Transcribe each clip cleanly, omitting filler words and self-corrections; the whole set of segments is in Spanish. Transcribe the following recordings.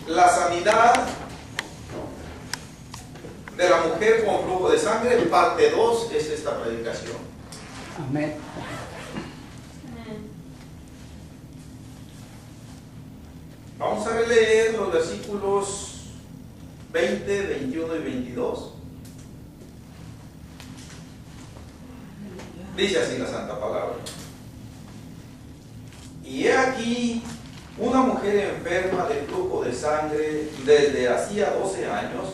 La sanidad de la mujer con flujo de sangre, parte 2, es esta predicación. Amén. Vamos a releer los versículos 20, 21 y 22. Dice así la Santa Palabra. Y he aquí una mujer enferma de flujo de sangre desde hacía 12 años,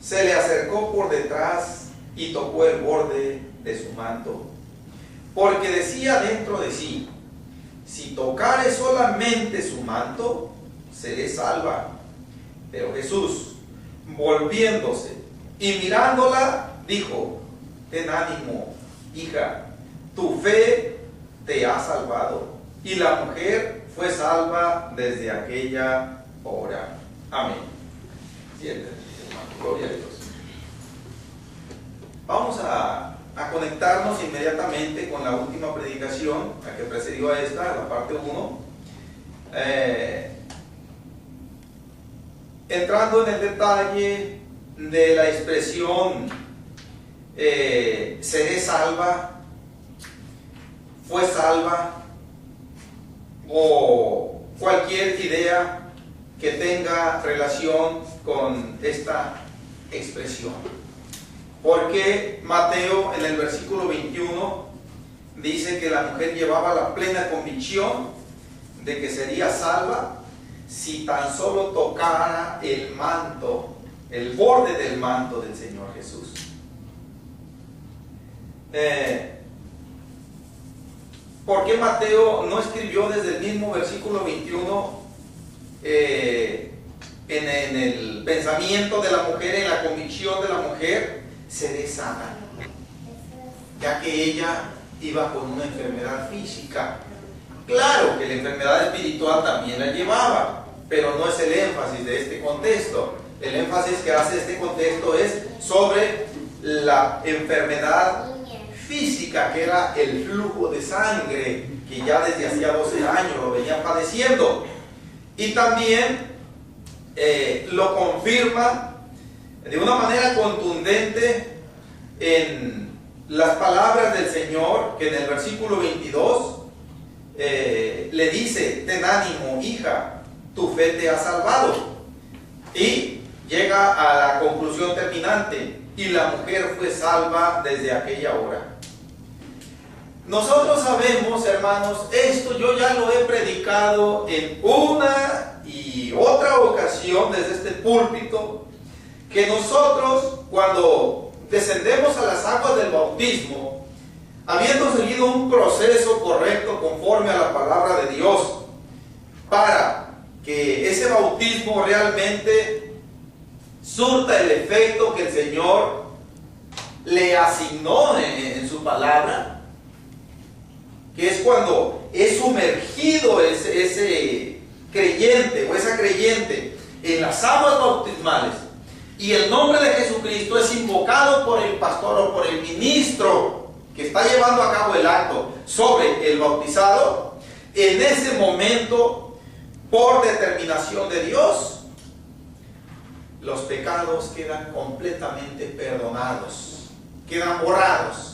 se le acercó por detrás y tocó el borde de su manto, porque decía dentro de sí: si tocare solamente su manto, seré salva. Pero Jesús, volviéndose y mirándola, dijo: ten ánimo, hija, tu fe te ha salvado. Y la mujer fue salva desde aquella hora. Amén. Siéntate, hermano. Gloria a Dios. Vamos a conectarnos inmediatamente con la última predicación, la que precedió a esta, la parte 1. Entrando en el detalle de la expresión seré salva, fue salva, o cualquier idea que tenga relación con esta expresión. Porque Mateo en el versículo 21 dice que la mujer llevaba la plena convicción de que sería salva si tan solo tocara el manto, el borde del manto del Señor Jesús. ¿Por qué Mateo no escribió desde el mismo versículo 21 en el pensamiento de la mujer, en la convicción de la mujer, seré sana? Ya que ella iba con una enfermedad física. Claro que la enfermedad espiritual también la llevaba, pero no es el énfasis de este contexto. El énfasis que hace este contexto es sobre la enfermedad física, que era el flujo de sangre, que ya desde hacía 12 años lo venían padeciendo. Y también lo confirma de una manera contundente en las palabras del Señor, que en el versículo 22 le dice: ten ánimo, hija, tu fe te ha salvado. Y llega a la conclusión terminante: y la mujer fue salva desde aquella hora. Nosotros sabemos, hermanos, esto yo ya lo he predicado en una y otra ocasión desde este púlpito, que nosotros, cuando descendemos a las aguas del bautismo, habiendo seguido un proceso correcto conforme a la palabra de Dios, para que ese bautismo realmente surta el efecto que el Señor le asignó en su palabra, que es cuando es sumergido ese creyente o esa creyente en las aguas bautismales, y el nombre de Jesucristo es invocado por el pastor o por el ministro que está llevando a cabo el acto sobre el bautizado. En ese momento, por determinación de Dios, los pecados quedan completamente perdonados, quedan borrados.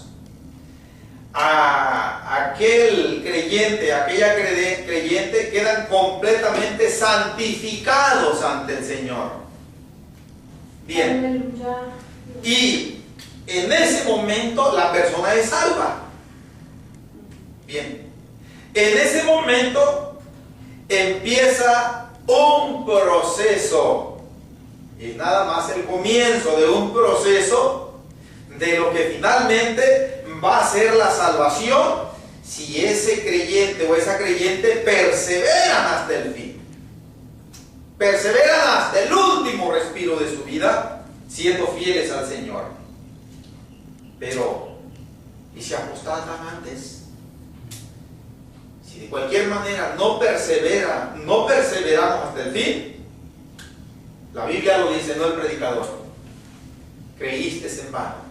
A aquel creyente, aquella creyente, quedan completamente santificados ante el Señor. Bien. Y en ese momento la persona es salva. Bien. En ese momento empieza un proceso. Es nada más el comienzo de un proceso de lo que finalmente va a ser la salvación, si ese creyente o esa creyente perseveran hasta el fin, perseveran hasta el último respiro de su vida, siendo fieles al Señor. Pero, ¿y si apostatan antes? Si de cualquier manera no perseveramos hasta el fin, la Biblia lo dice, no el predicador: creíste en vano.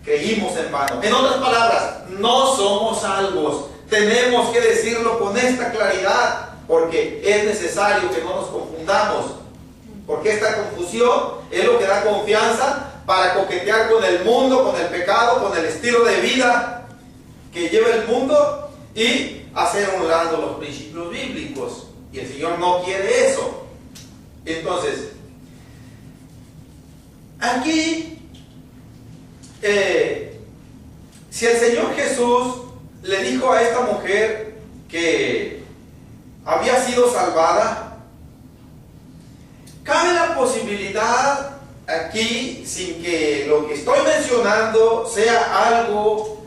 Creímos en vano. En otras palabras, no somos salvos. Tenemos que decirlo con esta claridad. porque es necesario que no nos confundamos, porque esta confusión es lo que da confianza para coquetear con el mundo, con el pecado, con el estilo de vida que lleva el mundo y hacer a un lado los principios bíblicos. Y el Señor no quiere eso. Entonces, aquí, si el Señor Jesús le dijo a esta mujer que había sido salvada, cabe la posibilidad aquí, sin que lo que estoy mencionando sea algo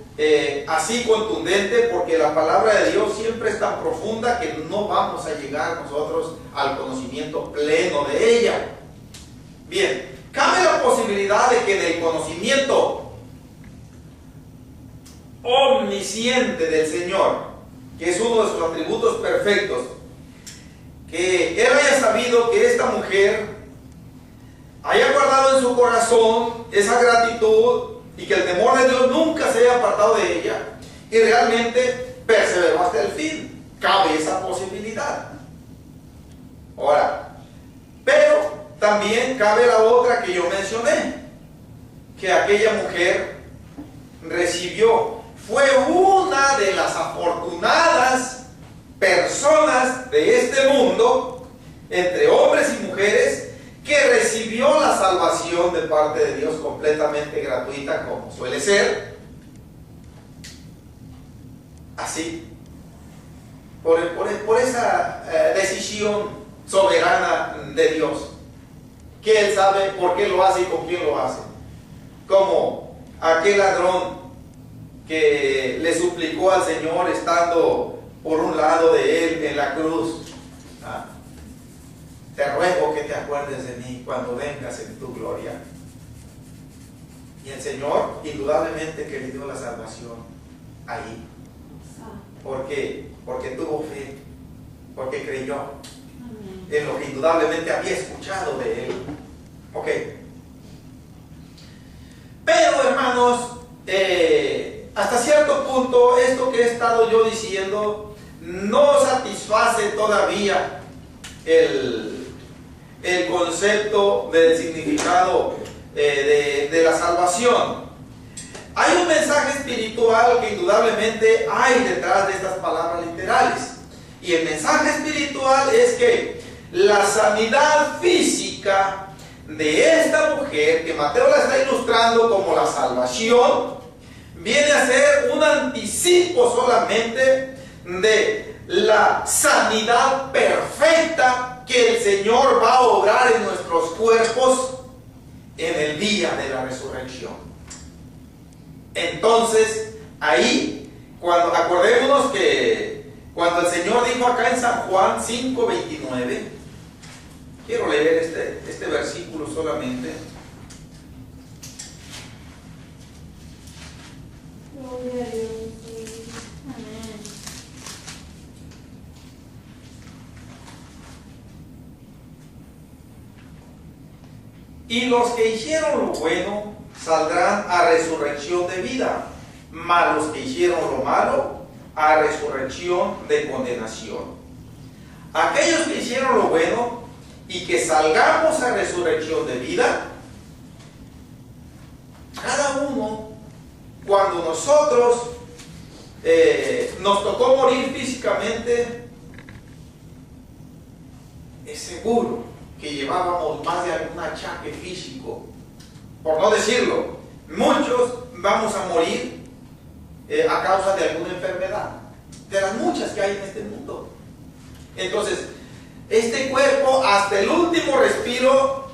así contundente, porque la palabra de Dios siempre es tan profunda que no vamos a llegar nosotros al conocimiento pleno de ella. Bien, cabe la posibilidad de que en el conocimiento omnisciente del Señor, que es uno de sus atributos perfectos, que Él haya sabido que esta mujer haya guardado en su corazón esa gratitud y que el temor de Dios nunca se haya apartado de ella y realmente perseveró hasta el fin. Cabe esa posibilidad. Ahora, pero también cabe la otra que yo mencioné, que aquella mujer recibió, fue una de las afortunadas personas de este mundo, entre hombres y mujeres, que recibió la salvación de parte de Dios completamente gratuita, como suele ser. Así, por esa decisión soberana de Dios, que Él sabe por qué lo hace y con quién lo hace. Como aquel ladrón que le suplicó al Señor estando por un lado de Él en la cruz: te ruego que te acuerdes de mí cuando vengas en tu gloria. Y el Señor indudablemente que le dio la salvación ahí, porque tuvo fe, porque creyó en lo que indudablemente había escuchado de Él. Ok, pero hermanos, hasta cierto punto esto que he estado yo diciendo no satisface todavía el concepto del significado de la salvación. Hay un mensaje espiritual que indudablemente hay detrás de estas palabras literales, y el mensaje espiritual es que la sanidad física de esta mujer, que Mateo la está ilustrando como la salvación, viene a ser un anticipo solamente de la sanidad perfecta que el Señor va a obrar en nuestros cuerpos en el día de la resurrección. Entonces, ahí, acordémonos que cuando el Señor dijo acá en San Juan 5:29, quiero leer este versículo solamente. Gloria a Dios. Amén. Y los que hicieron lo bueno saldrán a resurrección de vida, mas los que hicieron lo malo a resurrección de condenación. Aquellos que hicieron lo bueno y que salgamos a resurrección de vida, cada uno, cuando nosotros nos tocó morir físicamente, es seguro que llevábamos más de algún achaque físico, por no decirlo, muchos vamos a morir a causa de alguna enfermedad, de las muchas que hay en este mundo. Entonces, este cuerpo hasta el último respiro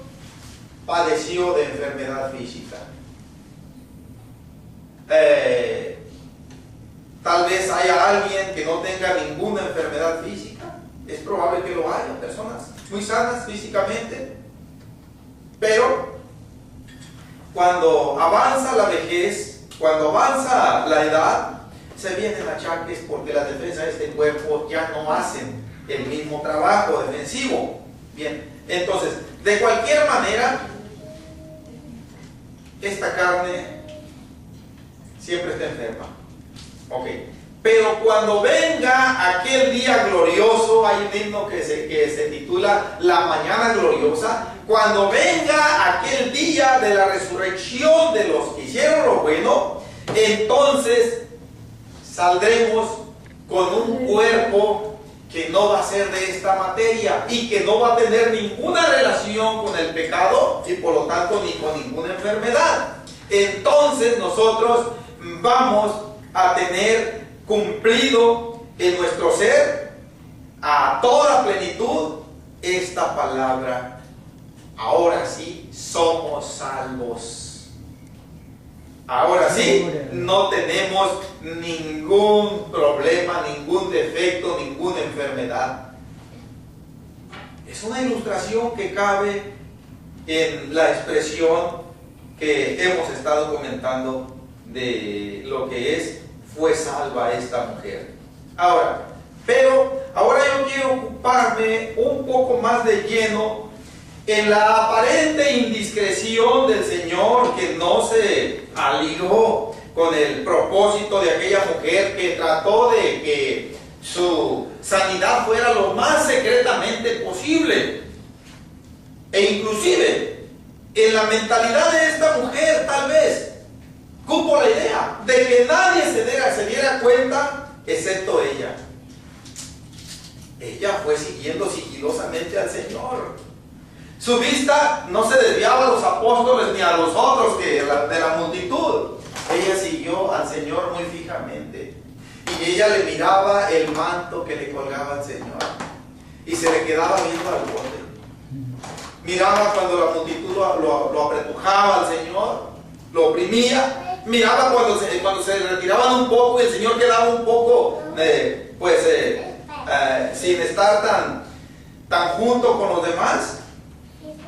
padeció de enfermedad física. Tal vez haya alguien que no tenga ninguna enfermedad física, es probable que lo haya, personas muy sanas físicamente, pero cuando avanza la vejez, cuando avanza la edad, se vienen achaques porque las defensas de este cuerpo ya no hacen el mismo trabajo defensivo. Bien, entonces, de cualquier manera, esta carne siempre está enferma. Ok, Pero cuando venga aquel día glorioso, hay un himno que se titula La Mañana Gloriosa. Cuando venga aquel día de la resurrección de los que hicieron lo bueno, entonces saldremos con un cuerpo que no va a ser de esta materia y que no va a tener ninguna relación con el pecado y por lo tanto ni con ninguna enfermedad. Entonces nosotros vamos a tener cumplido en nuestro ser a toda plenitud esta palabra. Ahora sí somos salvos. Ahora sí no tenemos ningún problema, ningún defecto, ninguna enfermedad. Es una ilustración que cabe en la expresión que hemos estado comentando de lo que fue salva esta mujer. Ahora yo quiero ocuparme un poco más de lleno en la aparente indiscreción del Señor, que no se alió con el propósito de aquella mujer, que trató de que su sanidad fuera lo más secretamente posible. E inclusive en la mentalidad de esta mujer tal vez cupo la idea de que nadie se diera cuenta excepto ella. Ella fue siguiendo sigilosamente al Señor. Su vista no se desviaba a los apóstoles ni a los otros de la multitud. Ella siguió al Señor muy fijamente. Y ella le miraba el manto que le colgaba al Señor. Y se le quedaba viendo al borde. Miraba cuando la multitud lo apretujaba al Señor, lo oprimía. Miraba cuando se retiraban un poco y el Señor quedaba un poco, sin estar tan junto con los demás.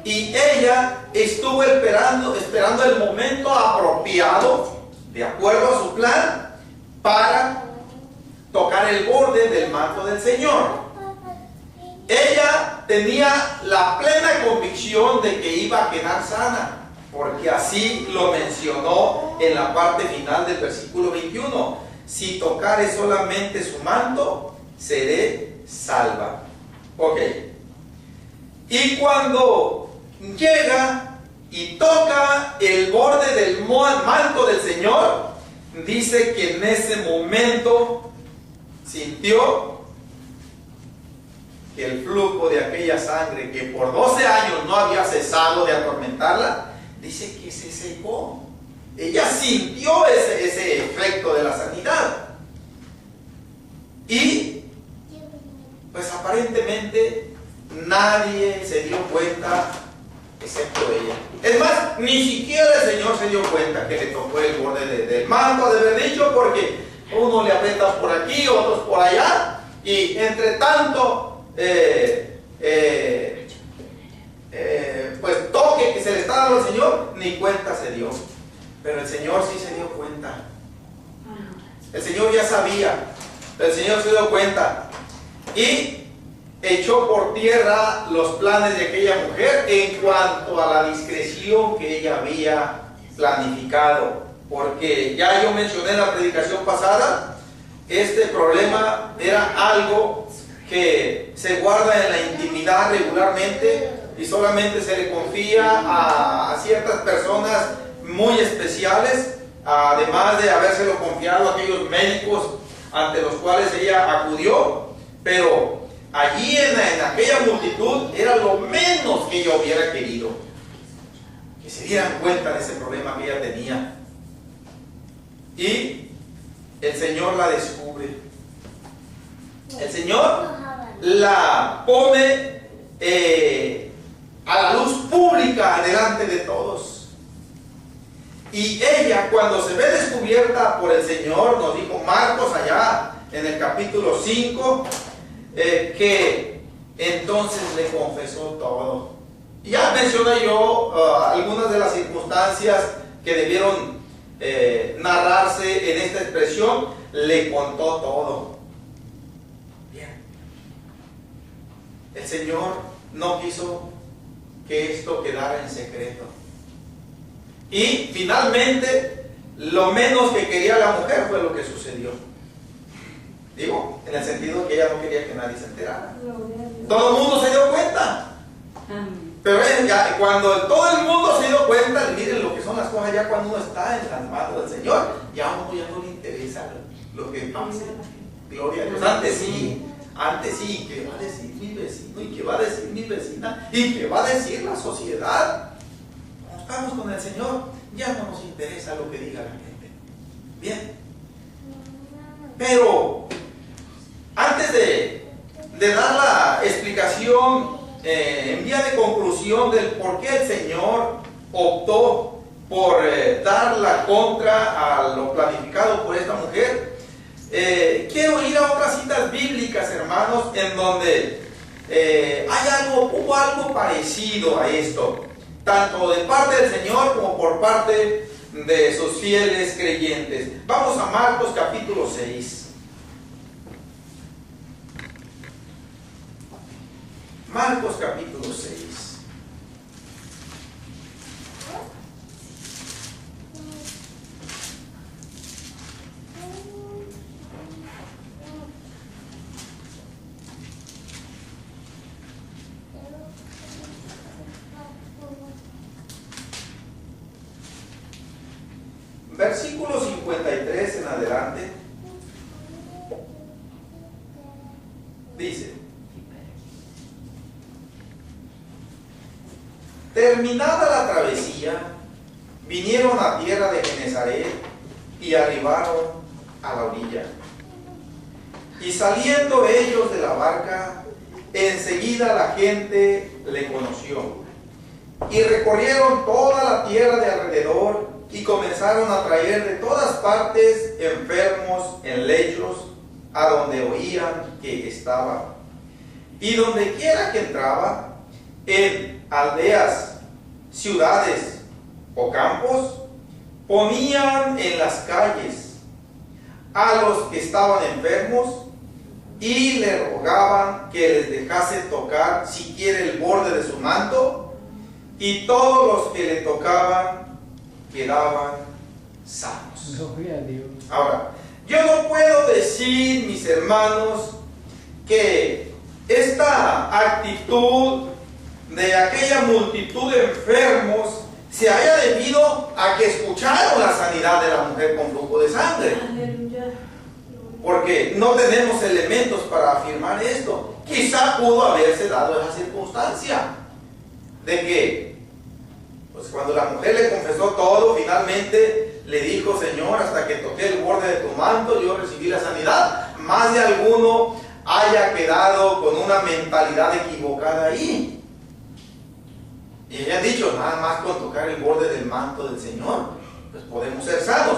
Y ella estuvo esperando el momento apropiado, de acuerdo a su plan, para tocar el borde del manto del Señor. Ella tenía la plena convicción de que iba a quedar sana, porque así lo mencionó en la parte final del versículo 21. Si tocare solamente su manto, seré salva. Ok. Y cuando llega y toca el borde del manto del Señor, dice que en ese momento sintió que el flujo de aquella sangre que por 12 años no había cesado de atormentarla, dice que se secó. Ella sintió ese efecto de la sanidad. Y pues aparentemente nadie se dio cuenta excepto ella. Es más, ni siquiera el Señor se dio cuenta que le tocó el borde del manto, de haber dicho, porque uno le aprieta por aquí, otros por allá, y entre tanto pues toque que se le está dando al Señor, ni cuenta se dio. Pero el Señor sí se dio cuenta. El Señor ya sabía, pero el Señor se dio cuenta y echó por tierra los planes de aquella mujer en cuanto a la discreción que ella había planificado. Porque ya yo mencioné en la predicación pasada, este problema era algo que se guarda en la intimidad regularmente y solamente se le confía a ciertas personas muy especiales, además de habérselo confiado a aquellos médicos ante los cuales ella acudió. Pero allí en aquella multitud era lo menos que ella hubiera querido que se dieran cuenta de ese problema que ella tenía. Y el Señor la descubre. El Señor la pone a la luz pública delante de todos. Y ella, cuando se ve descubierta por el Señor, nos dijo Marcos allá en el capítulo 5, que entonces le confesó todo. Y ya mencioné yo algunas de las circunstancias que debieron narrarse en esta expresión. Le contó todo. Bien. El Señor no quiso que esto quedara en secreto. Y finalmente, lo menos que quería la mujer fue lo que sucedió. Digo, en el sentido que ella no quería que nadie se enterara. Gloria a Dios. Todo el mundo se dio cuenta. Amén. Pero cuando todo el mundo se dio cuenta, miren lo que son las cosas ya cuando uno está en las manos del Señor, ya a uno ya no le interesa lo que pase. Gloria a Dios. Antes sí, ¿qué va a decir mi vecino? ¿Y qué va a decir mi vecina? ¿Y qué va a decir la sociedad? Cuando estamos con el Señor, ya no nos interesa lo que diga la gente. Bien. Pero antes de dar la explicación en vía de conclusión del por qué el Señor optó por dar la contra a lo planificado por esta mujer, quiero ir a otras citas bíblicas, hermanos, en donde hubo algo parecido a esto, tanto de parte del Señor como por parte de sus fieles creyentes. Vamos a Marcos capítulo 6. Marcos capítulo 6. Versículo 53 en adelante. Dice: terminada la travesía, vinieron a tierra de Genesaret y arribaron a la orilla. Y saliendo ellos de la barca, enseguida la gente le conoció. Y recorrieron toda la tierra de alrededor y comenzaron a traer de todas partes enfermos en lechos a donde oían que estaba. Y donde quiera que entraba, en aldeas, ciudades o campos, ponían en las calles a los que estaban enfermos y le rogaban que les dejase tocar siquiera el borde de su manto, y todos los que le tocaban quedaban sanos. Gloria a Dios. Ahora, yo no puedo decir, mis hermanos, que esta actitud de aquella multitud de enfermos se haya debido a que escucharon la sanidad de la mujer con flujo de sangre. Aleluya. Porque no tenemos elementos para afirmar esto. Quizá pudo haberse dado esa circunstancia de que, pues cuando la mujer le confesó todo, finalmente le dijo: Señor, hasta que toqué el borde de tu manto, yo recibí la sanidad. Más de alguno haya quedado con una mentalidad equivocada ahí. Y ella ha dicho: nada más con tocar el borde del manto del Señor, pues podemos ser sanos.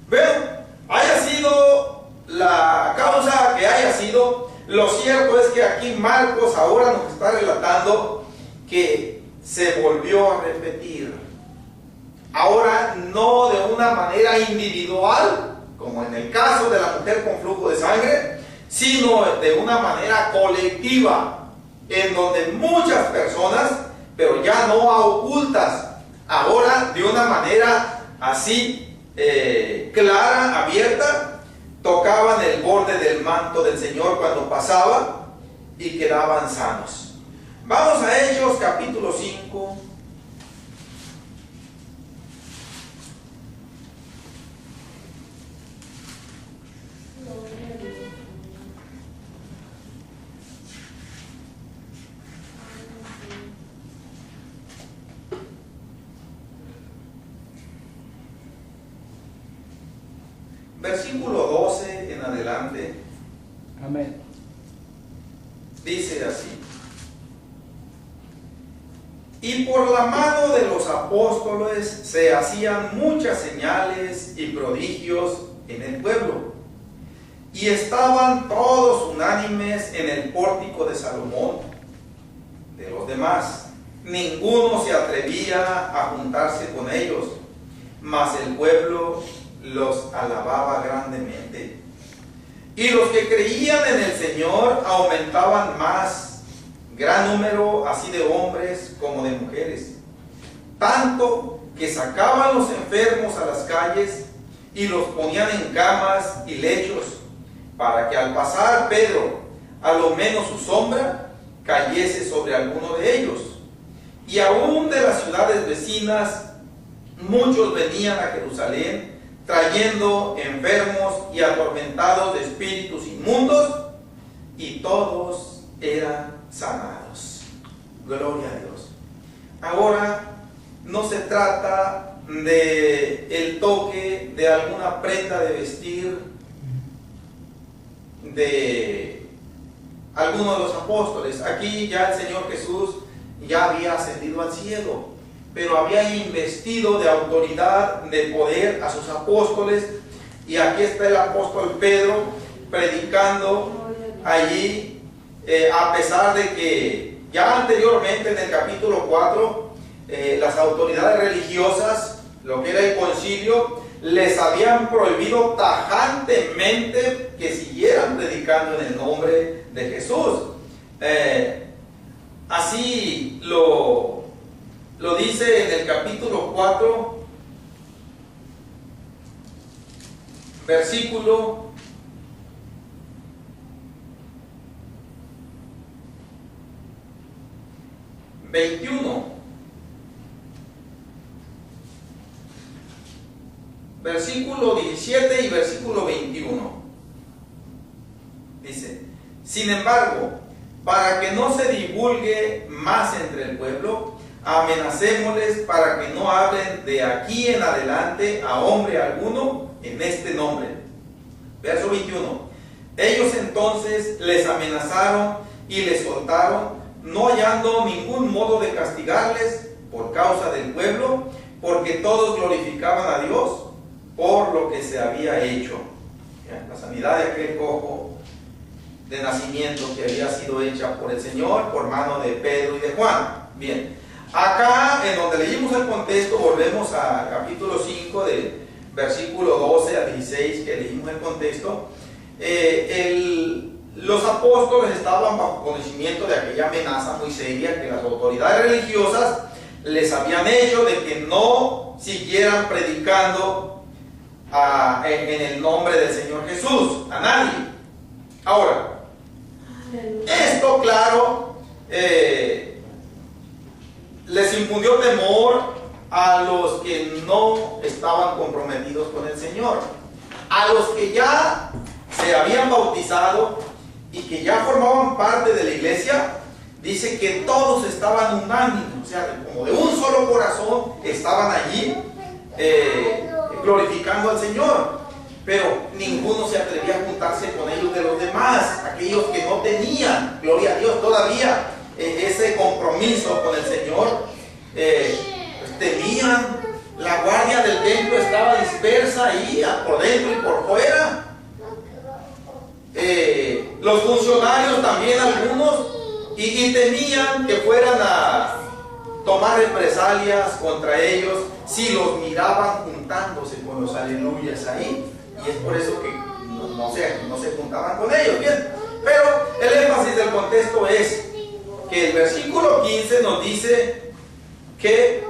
Pero haya sido la causa que haya sido, lo cierto es que aquí Marcos ahora nos está relatando que se volvió a repetir. Ahora no de una manera individual, como en el caso de la mujer con flujo de sangre, sino de una manera colectiva, en donde muchas personas, pero ya no ocultas, ahora de una manera así clara, abierta, tocaban el borde del manto del Señor cuando pasaba y quedaban sanos. Vamos a Hechos capítulo 5. Versículo 12 en adelante. Amén. Dice así: y por la mano de los apóstoles se hacían muchas señales y prodigios en el pueblo, y estaban todos unánimes en el pórtico de Salomón. De los demás, ninguno se atrevía a juntarse con ellos, mas el pueblo los alababa grandemente. Y los que creían en el Señor aumentaban más, gran número así de hombres como de mujeres, tanto que sacaban los enfermos a las calles y los ponían en camas y lechos para que al pasar Pedro, a lo menos su sombra cayese sobre alguno de ellos. Y aún de las ciudades vecinas, muchos venían a Jerusalén, trayendo enfermos y atormentados de espíritus inmundos, y todos eran sanados. Gloria a Dios. Ahora, no se trata de el toque de alguna prenda de vestir de alguno de los apóstoles. Aquí ya el Señor Jesús ya había ascendido al cielo, pero había investido de autoridad, de poder a sus apóstoles, y aquí está el apóstol Pedro predicando allí, a pesar de que ya anteriormente en el capítulo 4 las autoridades religiosas, lo que era el concilio, les habían prohibido tajantemente que siguieran predicando en el nombre de Jesús. Así lo dice en el capítulo 4, versículo 21. Versículo 17 y versículo 21. Dice: sin embargo, para que no se divulgue más entre el pueblo, amenacémosles para que no hablen de aquí en adelante a hombre alguno en este nombre. Verso 21. Ellos entonces les amenazaron y les soltaron, no hallando ningún modo de castigarles por causa del pueblo, porque todos glorificaban a Dios por lo que se había hecho. La sanidad de aquel cojo de nacimiento que había sido hecha por el Señor por mano de Pedro y de Juan. Bien, acá en donde leímos el contexto, volvemos al capítulo 5 del versículo 12 a 16 que leímos el contexto. Los apóstoles estaban bajo conocimiento de aquella amenaza muy seria que las autoridades religiosas les habían hecho de que no siguieran predicando en el nombre del Señor Jesús a nadie. Ahora, esto claro les infundió temor a los que no estaban comprometidos con el Señor. A los que ya se habían bautizado y que ya formaban parte de la iglesia, dice que todos estaban unánimes, o sea, como de un solo corazón estaban allí glorificando al Señor, pero ninguno se atrevía a juntarse con ellos de los demás, aquellos que no tenían, gloria a Dios, todavía ese compromiso con el Señor. Pues temían, la guardia del templo estaba dispersa ahí por dentro y por fuera. Los funcionarios también, algunos, y temían que fueran a tomar represalias contra ellos si los miraban juntándose con los aleluyas ahí, y es por eso que no se juntaban con ellos. Bien, pero el énfasis del contexto es que el versículo 15 nos dice que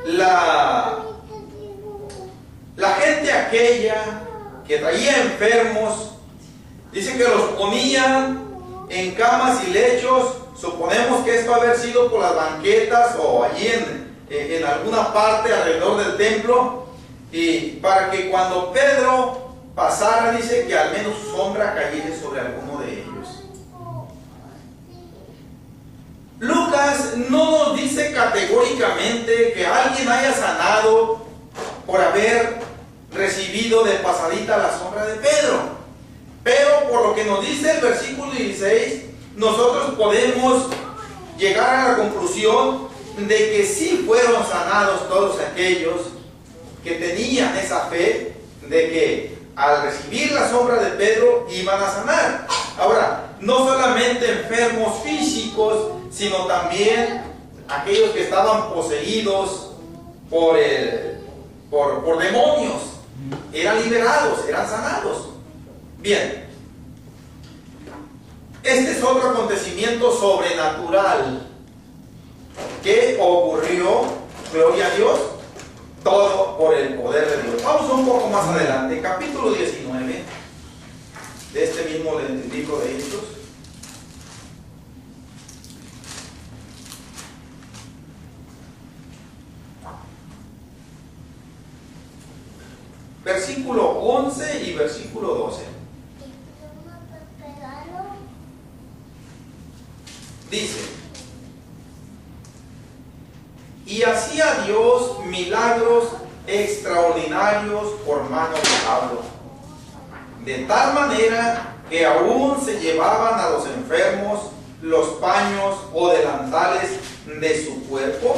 la gente aquella que traía enfermos, dice que los ponían en camas y lechos. Suponemos que esto haber sido por las banquetas o allí en alguna parte alrededor del templo, y para que cuando Pedro pasara, dice que al menos su sombra cayese sobre alguno de ellos. Lucas no nos dice categóricamente que alguien haya sanado por haber recibido de pasadita la sombra de Pedro, pero por lo que nos dice el versículo 16, nosotros podemos llegar a la conclusión de que sí fueron sanados todos aquellos que tenían esa fe de que al recibir la sombra de Pedro iban a sanar. Ahora, no solamente enfermos físicos, sino también aquellos que estaban poseídos por demonios, eran liberados, eran sanados. Bien, este es otro acontecimiento sobrenatural que ocurrió, gloria a Dios, todo por el poder de Dios. Vamos un poco más adelante, capítulo 19. de este mismo libro de Hechos. Versículo 11 y versículo 12. Dice: y hacía Dios milagros extraordinarios por mano de Pablo, de tal manera que aún se llevaban a los enfermos los paños o delantales de su cuerpo,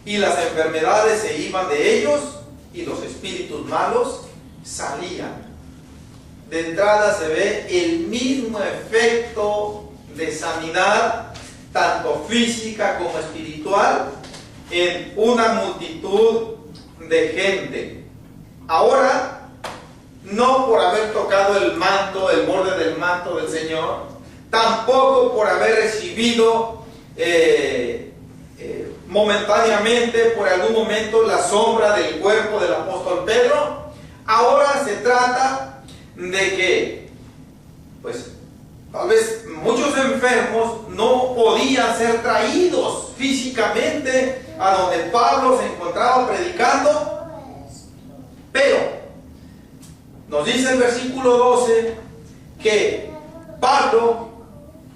y las enfermedades se iban de ellos, y los espíritus malos salían. De entrada se ve el mismo efecto de sanidad, tanto física como espiritual, en una multitud de gente. Ahora, no por haber tocado el manto, el borde del manto del Señor, tampoco por haber recibido momentáneamente, por algún momento, la sombra del cuerpo del apóstol Pedro. Ahora se trata de que, pues, tal vez muchos enfermos no podían ser traídos físicamente a donde Pablo se encontraba predicando, pero nos dice el versículo 12 que Pablo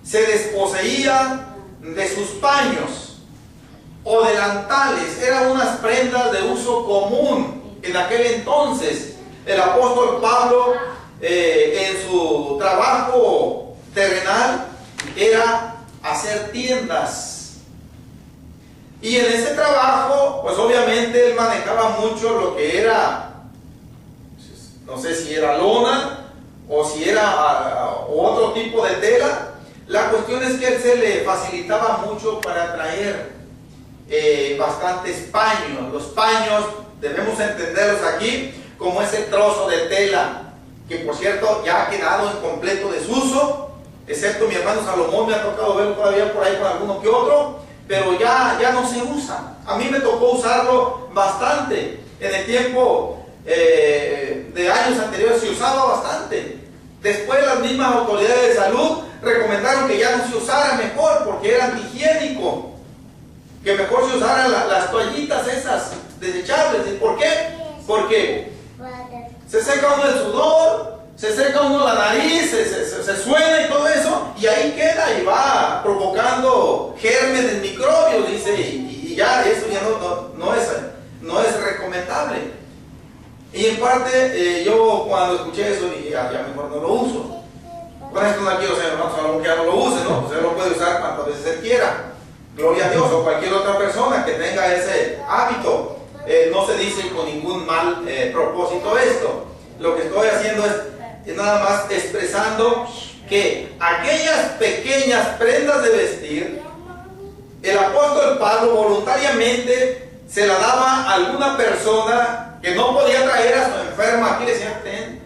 se desposeía de sus paños o delantales. Eran unas prendas de uso común en aquel entonces. El apóstol Pablo, en su trabajo terrenal, era hacer tiendas, y en ese trabajo pues obviamente él manejaba mucho lo que era, no sé si era lona o si era otro tipo de tela. La cuestión es que él se le facilitaba mucho para traer bastantes paños. Los paños debemos entenderlos aquí como ese trozo de tela que, por cierto, ya ha quedado en completo desuso, excepto mi hermano Salomón, me ha tocado verlo todavía por ahí con alguno que otro, pero ya no se usa. A mí me tocó usarlo bastante. En el tiempo de años anteriores se usaba bastante. Después las mismas autoridades de salud recomendaron que ya no se usara mejor porque era antihigiénico, que mejor se usaran las toallitas esas desechables. ¿Y por qué? Porque se seca uno el sudor, se seca uno la nariz, se suena y todo eso, y ahí queda y va provocando gérmenes, microbios, dice, y ya eso ya no es recomendable. Y en parte yo cuando escuché eso dije, ya mejor no lo uso. Con esto no quiero ser hermano Salomón que ya no lo use, ¿no? Pues él lo puede usar cuantas veces él quiera. Gloria a Dios, o cualquier otra persona que tenga ese hábito. No se dice con ningún mal propósito esto. Lo que estoy haciendo es nada más expresando que aquellas pequeñas prendas de vestir, el apóstol Pablo voluntariamente se la daba a alguna persona que no podía traer a su enferma. Aquí le decía, ten,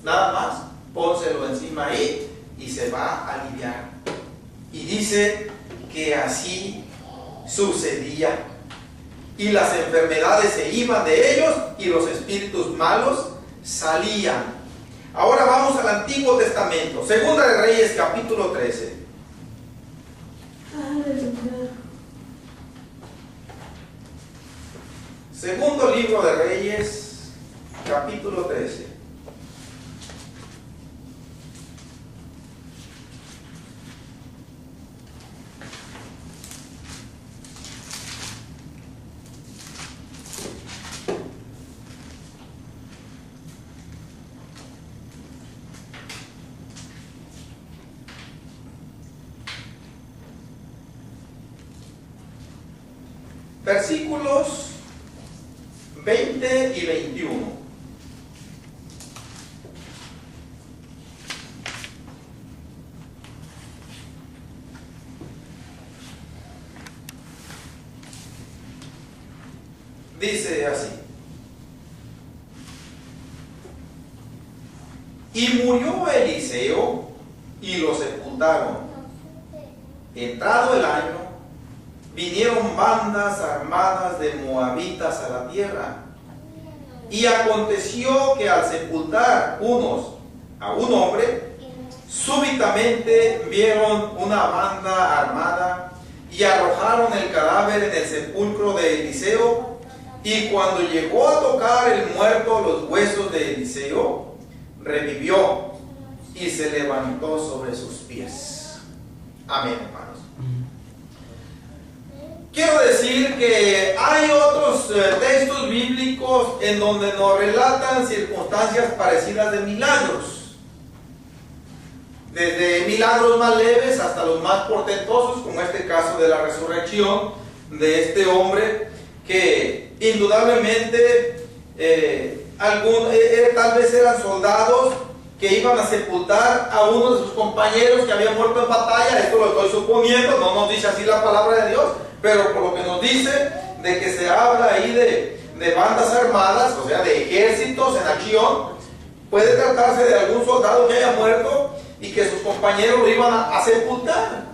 nada más, pónselo encima ahí y se va a aliviar. Y dice que así sucedía, y las enfermedades se iban de ellos y los espíritus malos salían. Ahora vamos al Antiguo Testamento, Segunda de Reyes capítulo 13. Segundo libro de Reyes capítulo 13. Versículos 20 y 21. Dice así: y murió Eliseo y lo sepultaron. Entrado el año, vinieron bandas armadas de moabitas a la tierra. Y aconteció que al sepultar unos a un hombre, súbitamente vieron una banda armada y arrojaron el cadáver en el sepulcro de Eliseo. Y cuando llegó a tocar el muerto los huesos de Eliseo, revivió y se levantó sobre sus pies. Amén, hermanos. Quiero decir que hay otros textos bíblicos en donde nos relatan circunstancias parecidas de milagros. Desde milagros más leves hasta los más portentosos, como este caso de la resurrección de este hombre que indudablemente tal vez eran soldados que iban a sepultar a uno de sus compañeros que había muerto en batalla. Esto lo estoy suponiendo, no nos dice así la palabra de Dios, pero por lo que nos dice de que se habla ahí de bandas armadas, o sea, de ejércitos en acción, puede tratarse de algún soldado que haya muerto y que sus compañeros lo iban a sepultar.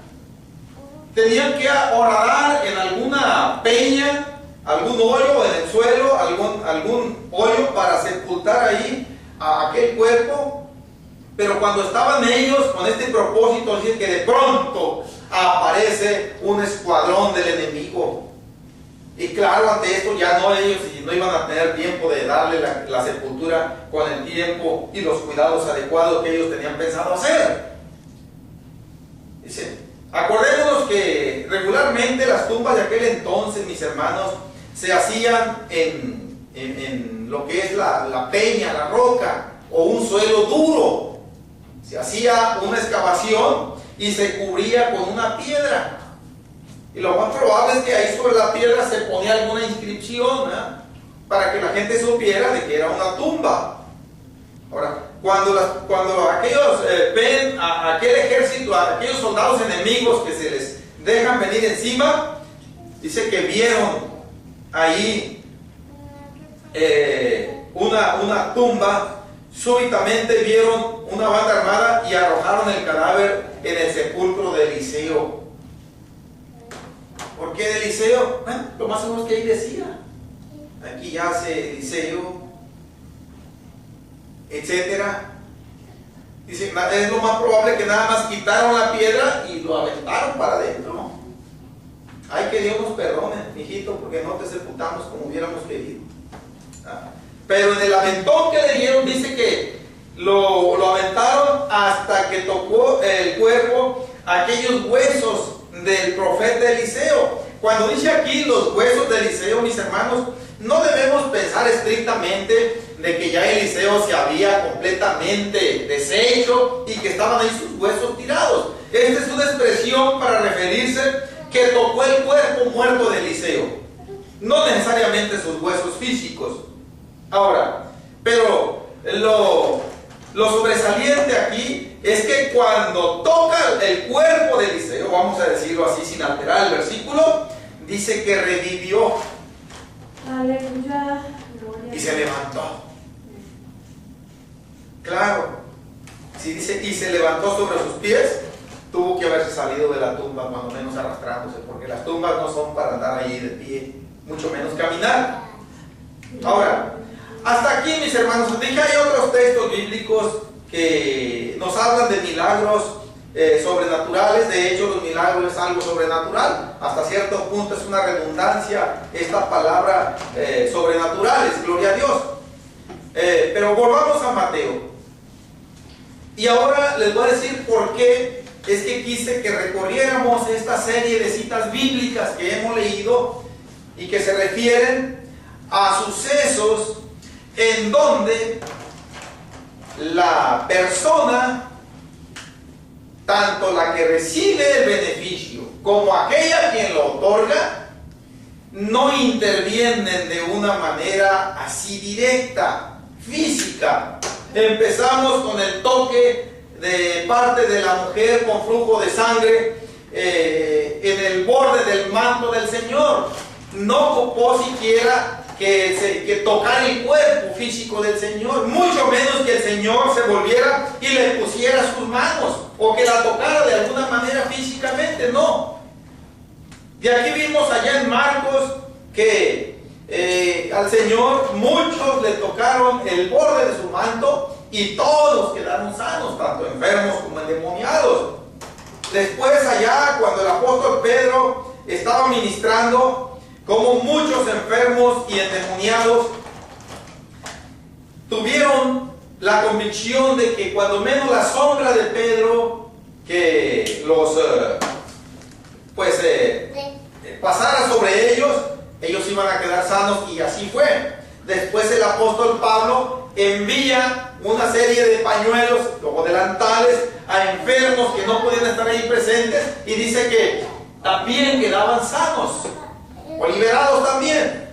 Tenían que orar en alguna peña, algún hoyo en el suelo, algún hoyo para sepultar ahí a aquel cuerpo. Pero cuando estaban ellos con este propósito, dice que de pronto aparece un escuadrón del enemigo. Y claro, ante esto ya ellos no iban a tener tiempo de darle la sepultura con el tiempo y los cuidados adecuados que ellos tenían pensado hacer. Dice, acordémonos que regularmente las tumbas de aquel entonces, mis hermanos, se hacían en lo que es la peña, la roca o un suelo duro. Se hacía una excavación y se cubría con una piedra. Y lo más probable es que ahí sobre la piedra se ponía alguna inscripción, ¿eh?, para que la gente supiera de que era una tumba. Ahora, cuando aquellos ven a aquel ejército, a aquellos soldados enemigos que se les dejan venir encima, dice que vieron ahí una tumba. Súbitamente vieron una banda armada y arrojaron el cadáver en el sepulcro de Eliseo. ¿Por qué de Eliseo? Lo más seguro es que ahí decía: aquí yace Eliseo, etcétera. Dice, es lo más probable que nada más quitaron la piedra y lo aventaron para adentro. Ay, que Dios nos perdone, mijito, porque no te sepultamos como hubiéramos querido. Pero en el aventón que le dieron, dice que lo aventaron hasta que tocó el cuerpo aquellos huesos del profeta Eliseo. Cuando dice aquí los huesos de Eliseo, mis hermanos, no debemos pensar estrictamente de que ya Eliseo se había completamente deshecho y que estaban ahí sus huesos tirados. Esta es una expresión para referirse que tocó el cuerpo muerto de Eliseo, no necesariamente sus huesos físicos. Ahora, pero lo sobresaliente aquí es que cuando toca el cuerpo de Eliseo, vamos a decirlo así sin alterar el versículo, dice que revivió. Aleluya. Y se levantó. Claro, si dice y se levantó sobre sus pies, tuvo que haberse salido de la tumba, cuando menos arrastrándose, porque las tumbas no son para andar ahí de pie, mucho menos caminar. Ahora, hasta aquí, mis hermanos, dije, hay otros textos bíblicos que nos hablan de milagros sobrenaturales. De hecho, los milagros es algo sobrenatural. Hasta cierto punto es una redundancia esta palabra sobrenaturales, gloria a Dios. Pero volvamos a Mateo. Y ahora les voy a decir por qué es que quise que recorriéramos esta serie de citas bíblicas que hemos leído y que se refieren a sucesos en donde la persona, tanto la que recibe el beneficio como aquella quien lo otorga, no intervienen de una manera así directa, física. Empezamos con el toque de parte de la mujer con flujo de sangre en el borde del manto del Señor. No ocupó siquiera que tocar el cuerpo físico del Señor, mucho menos que el Señor se volviera y le pusiera sus manos o que la tocara de alguna manera físicamente. No. De aquí vimos allá en Marcos que al Señor muchos le tocaron el borde de su manto y todos quedaron sanos, tanto enfermos como endemoniados. Después allá, cuando el apóstol Pedro estaba ministrando, como muchos enfermos y endemoniados tuvieron la convicción de que cuando menos la sombra de Pedro, que los pasara sobre ellos, ellos iban a quedar sanos, y así fue. Después el apóstol Pablo envía una serie de pañuelos o delantales a enfermos que no podían estar ahí presentes, y dice que también quedaban sanos o liberados también.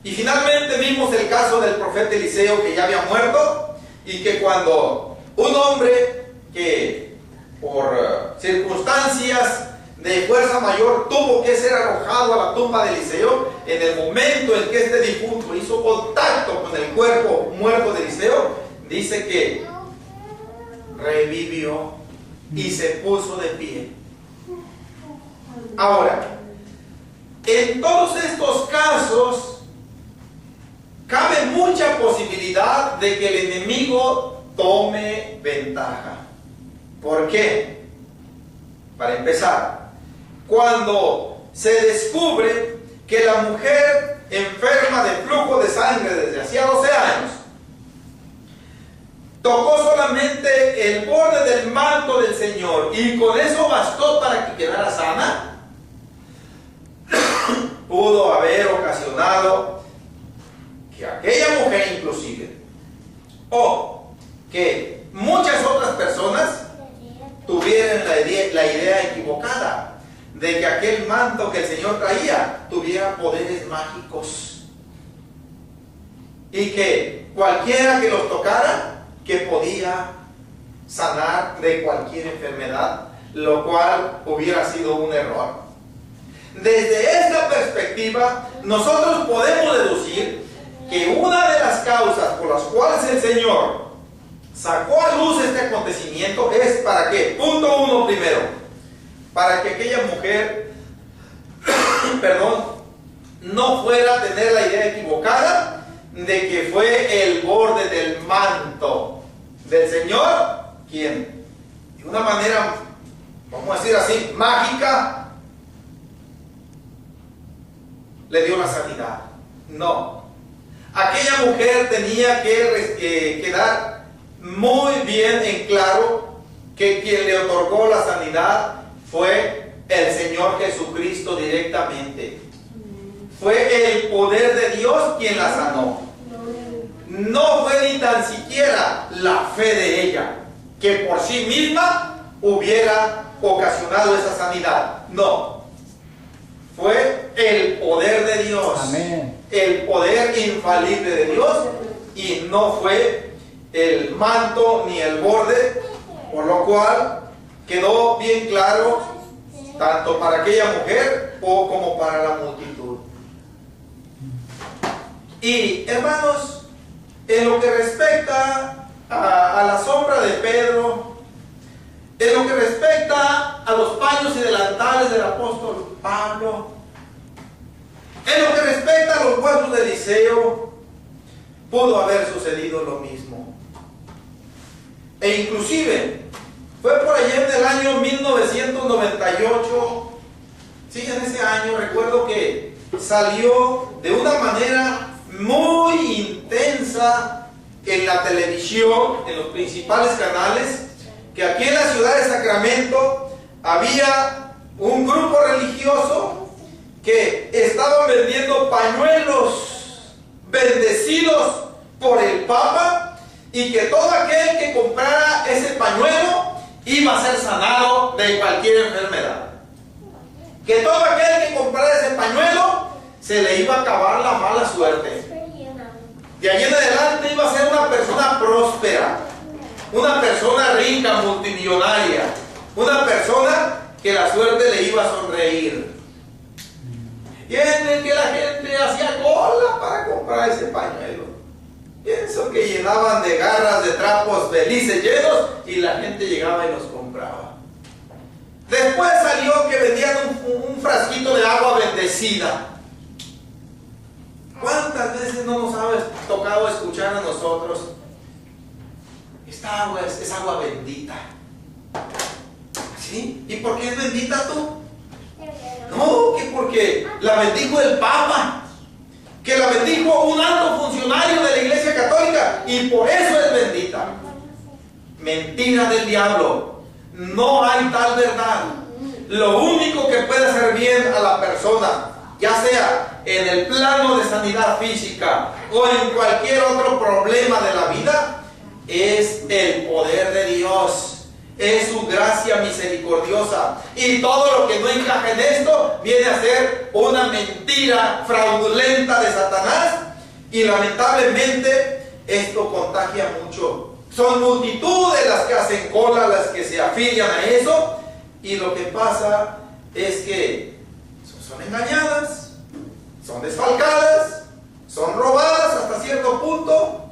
Y finalmente vimos el caso del profeta Eliseo, que ya había muerto, y que cuando un hombre que por circunstancias de fuerza mayor tuvo que ser arrojado a la tumba de Eliseo, en el momento en que este difunto hizo contacto con el cuerpo muerto de Eliseo, dice que revivió y se puso de pie. Ahora, en todos estos casos cabe mucha posibilidad de que el enemigo tome ventaja. ¿Por qué? Para empezar, cuando se descubre que la mujer enferma de flujo de sangre desde hacía 12 años tocó solamente el borde del manto del Señor y con eso bastó para que quedara sana, pudo haber ocasionado que aquella mujer inclusive, o que muchas otras personas tuvieran la idea equivocada de que aquel manto que el Señor traía tuviera poderes mágicos, y que cualquiera que los tocara, que podía sanar de cualquier enfermedad, lo cual hubiera sido un error. Desde esta perspectiva, nosotros podemos deducir que una de las causas por las cuales el Señor sacó a luz este acontecimiento es para qué. Punto uno primero, para que aquella mujer no fuera a tener la idea equivocada de que fue el borde del manto del Señor quien, de una manera, vamos a decir así, mágica, le dio la sanidad. No, aquella mujer tenía que quedar muy bien en claro que quien le otorgó la sanidad fue el Señor Jesucristo directamente. Fue el poder de Dios quien la sanó. No fue ni tan siquiera la fe de ella, que por sí misma hubiera ocasionado esa sanidad. No. Fue el poder de Dios. Amén. El poder infalible de Dios, y no fue el manto ni el borde, por lo cual quedó bien claro tanto para aquella mujer como para la multitud. Y hermanos, en lo que respecta a la sombra de Pedro, en lo que respecta a los paños y delantales del apóstol Pablo, en lo que respecta a los huesos de Eliseo, pudo haber sucedido lo mismo. E inclusive fue por allá en el año 1998, sí, en ese año recuerdo que salió de una manera muy intensa en la televisión, en los principales canales, que aquí en la ciudad de Sacramento había un grupo religioso que estaban vendiendo pañuelos bendecidos por el Papa, y que todo aquel que comprara ese pañuelo iba a ser sanado de cualquier enfermedad. Que todo aquel que comprara ese pañuelo se le iba a acabar la mala suerte. De ahí en adelante iba a ser una persona próspera, una persona rica, multimillonaria, una persona que la suerte le iba a sonreír. Y en el que la gente hacía cola para comprar ese pañuelo. Pienso que llenaban de garras de trapos felices llenos, y la gente llegaba y los compraba. Después salió que vendían un frasquito de agua bendecida. ¿Cuántas veces no nos ha tocado escuchar a nosotros esta agua es agua bendita. ¿Sí? ¿Y por qué es bendita tú? No, que porque la bendijo el Papa, que la bendijo un alto funcionario de la Iglesia Católica, y por eso es bendita. Mentira del diablo. No hay tal verdad. Lo único que puede hacer bien a la persona, ya sea en el plano de sanidad física o en cualquier otro problema de la vida, es el poder de Dios. Es su gracia misericordiosa. Y todo lo que no encaja en esto viene a ser una mentira fraudulenta de Satanás. Y lamentablemente esto contagia mucho. Son multitudes las que hacen cola, las que se afilian a eso. Y lo que pasa es que son engañadas, son desfalcadas, son robadas hasta cierto punto.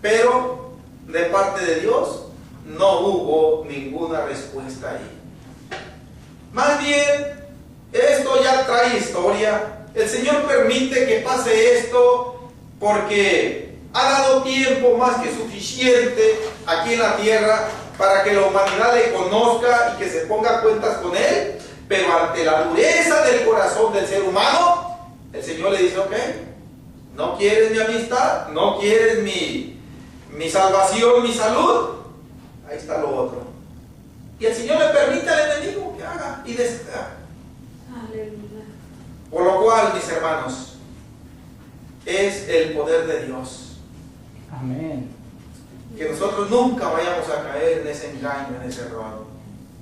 Pero de parte de Dios no hubo ninguna respuesta ahí. Más bien, esto ya trae historia. El Señor permite que pase esto porque ha dado tiempo más que suficiente aquí en la tierra para que la humanidad le conozca y que se ponga a cuentas con Él. Pero ante la dureza del corazón del ser humano, el Señor le dice: ok, ¿no quieres mi amistad? ¿No quieres mi salvación, mi salud? Ahí está lo otro. Y el Señor le permite al enemigo que haga y deshaga. Aleluya. Por lo cual, mis hermanos, es el poder de Dios. Amén. Que nosotros nunca vayamos a caer en ese engaño, en ese error.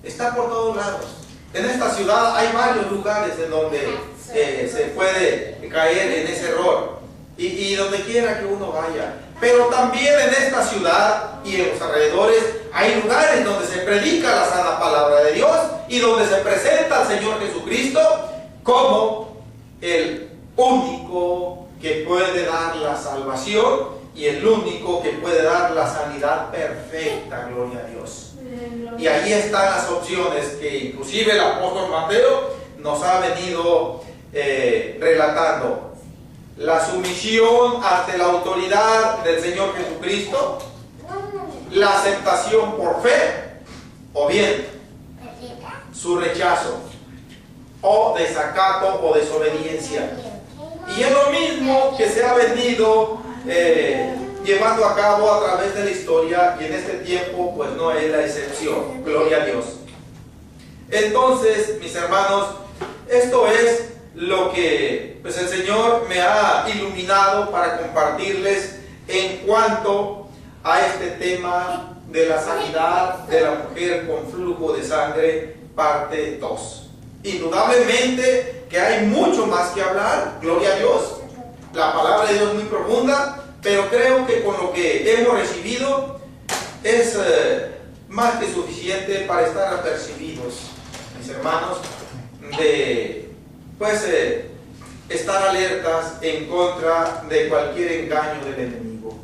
Está por todos lados. En esta ciudad hay varios lugares en donde se puede caer en ese error. Y donde quiera que uno vaya. Pero también en esta ciudad y en los alrededores hay lugares donde se predica la sana palabra de Dios y donde se presenta al Señor Jesucristo como el único que puede dar la salvación y el único que puede dar la sanidad perfecta. Gloria a Dios. Y ahí están las opciones que inclusive el apóstol Mateo nos ha venido relatando. La sumisión ante la autoridad del Señor Jesucristo, la aceptación por fe, o bien su rechazo, o desacato o desobediencia. Y es lo mismo que se ha venido llevando a cabo a través de la historia, y en este tiempo pues no es la excepción. Gloria a Dios. Entonces, mis hermanos, esto es lo que pues el Señor me ha iluminado para compartirles en cuanto a este tema de la sanidad de la mujer con flujo de sangre, parte 2. Indudablemente que hay mucho más que hablar, gloria a Dios. La palabra de Dios es muy profunda, pero creo que con lo que hemos recibido es más que suficiente para estar apercibidos, mis hermanos, de estar alertas en contra de cualquier engaño del enemigo,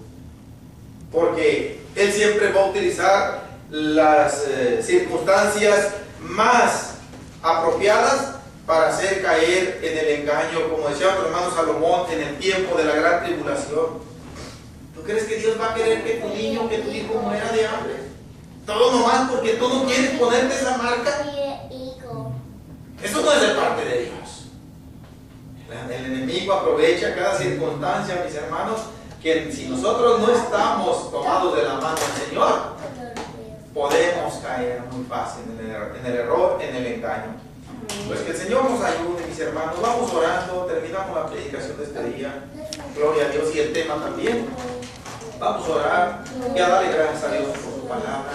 porque él siempre va a utilizar las circunstancias más apropiadas para hacer caer en el engaño, como decía nuestro hermano Salomón, en el tiempo de la gran tribulación. ¿Tú crees que Dios va a querer que tu niño, que tu hijo muera de hambre? Todo nomás porque tú no quieres ponerte esa marca. Eso no es de parte de Dios. El enemigo aprovecha cada circunstancia, mis hermanos, que si nosotros no estamos tomados de la mano del Señor, podemos caer muy fácil en el error, en el engaño. Pues que el Señor nos ayude, mis hermanos. Vamos orando, terminamos la predicación de este día. Gloria a Dios, y el tema también. Vamos a orar y a darle gracias a Dios por su palabra.